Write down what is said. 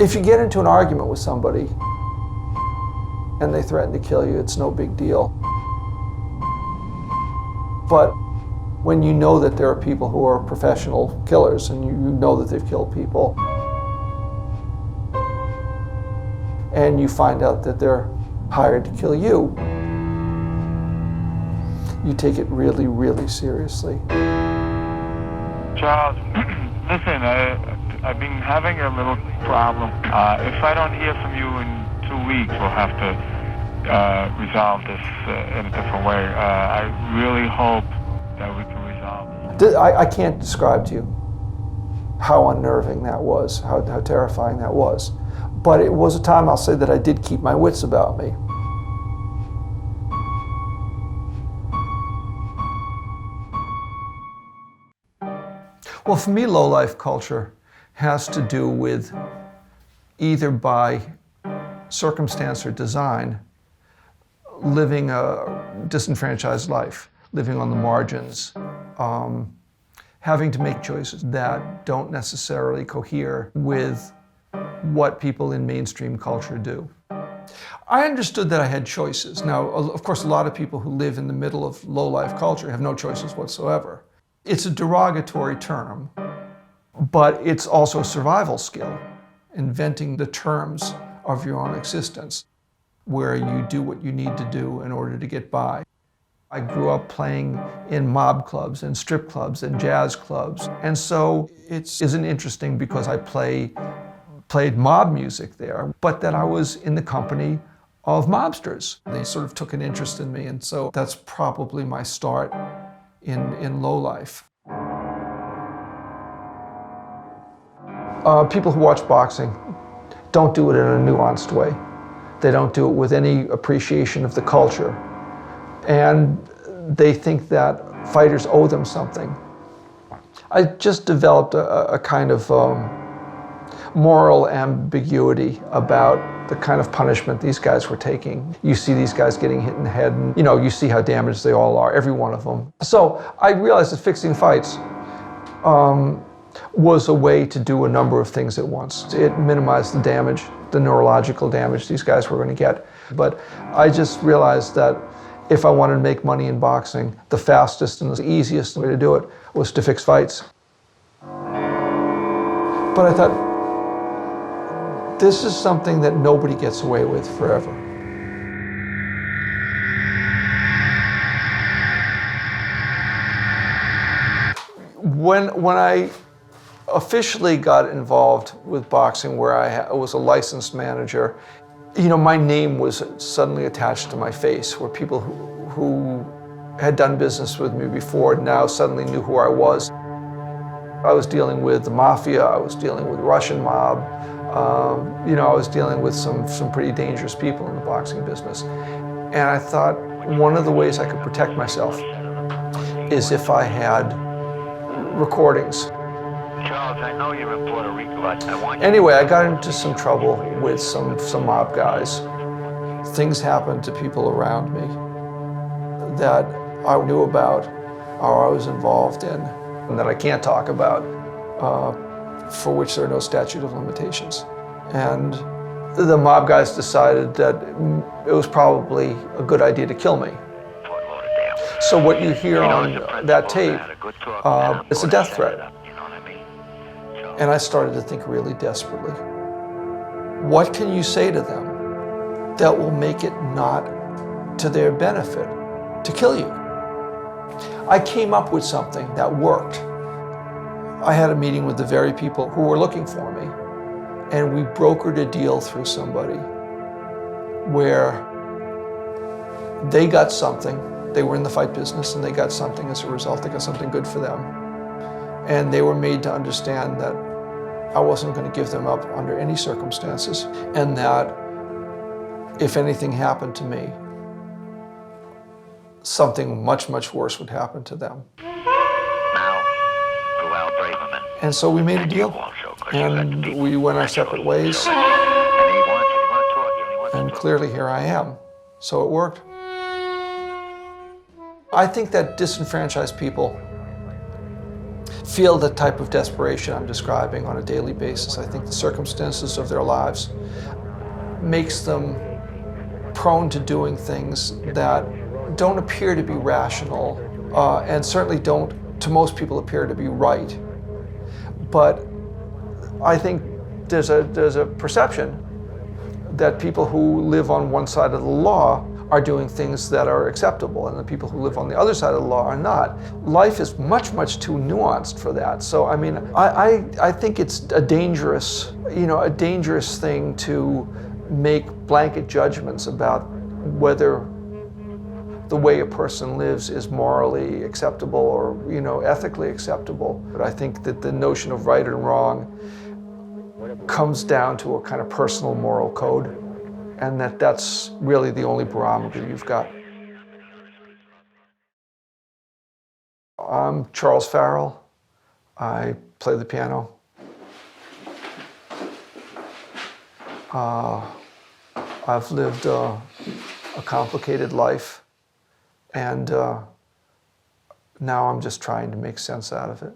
If you get into an argument with somebody and they threaten to kill you, it's no big deal. But when you know that there are people who are professional killers and you know that they've killed people, and you find out that they're hired to kill you, you take it really, really seriously. Charles, listen, I've been having a little problem. If I don't hear from you in 2 weeks, we'll have to resolve this in a different way. I really hope that we can resolve this. I can't describe to you how unnerving that was, how terrifying that was. But it was a time, I'll say, that I did keep my wits about me. Well, for me, low-life culture has to do with either by circumstance or design, living a disenfranchised life, living on the margins, having to make choices that don't necessarily cohere with what people in mainstream culture do. I understood that I had choices. Now, of course, a lot of people who live in the middle of low-life culture have no choices whatsoever. It's a derogatory term, but it's also a survival skill, inventing the terms of your own existence, where you do what you need to do in order to get by. I grew up playing in mob clubs and strip clubs and jazz clubs, and so it isn't interesting because I played mob music there, but that I was in the company of mobsters. They sort of took an interest in me, and so that's probably my start in low life. People who watch boxing don't do it in a nuanced way. They don't do it with any appreciation of the culture. And they think that fighters owe them something. I just developed a kind of moral ambiguity about the kind of punishment these guys were taking. You see these guys getting hit in the head, and you see how damaged they all are, every one of them. So I realized that fixing fights was a way to do a number of things at once. It minimized the damage, the neurological damage these guys were going to get. But I just realized that if I wanted to make money in boxing, the fastest and the easiest way to do it was to fix fights. But I thought, this is something that nobody gets away with forever. When I officially got involved with boxing, where I was a licensed manager, my name was suddenly attached to my face, where people who had done business with me before now suddenly knew who I was. I was dealing with the mafia, I was dealing with the Russian mob, I was dealing with some pretty dangerous people in the boxing business. And I thought one of the ways I could protect myself is if I had recordings. Charles, I know you're in Puerto Rico. I want you. Anyway, I got into some trouble with some mob guys. Things happened to people around me that I knew about or I was involved in and that I can't talk about, for which there are no statute of limitations. And the mob guys decided that it was probably a good idea to kill me. So what you hear on that tape is a death threat. And I started to think really desperately, what can you say to them that will make it not to their benefit to kill you? I came up with something that worked. I had a meeting with the very people who were looking for me, and we brokered a deal through somebody where they got something. They were in the fight business and they got something as a result. They got something good for them. And they were made to understand that I wasn't going to give them up under any circumstances, and that if anything happened to me, something much, much worse would happen to them. And so we made a deal, and we went our separate ways. And clearly here I am. So it worked. I think that disenfranchised people feel the type of desperation I'm describing on a daily basis. I think the circumstances of their lives makes them prone to doing things that don't appear to be rational, and certainly don't, to most people, appear to be right. But I think there's a perception that people who live on one side of the law are doing things that are acceptable, and the people who live on the other side of the law are not. Life is much, much too nuanced for that. So, I mean, I think it's a dangerous thing to make blanket judgments about whether the way a person lives is morally acceptable or, ethically acceptable. But I think that the notion of right and wrong comes down to a kind of personal moral code, and that's really the only barometer you've got. I'm Charles Farrell. I play the piano. I've lived a complicated life, and now I'm just trying to make sense out of it.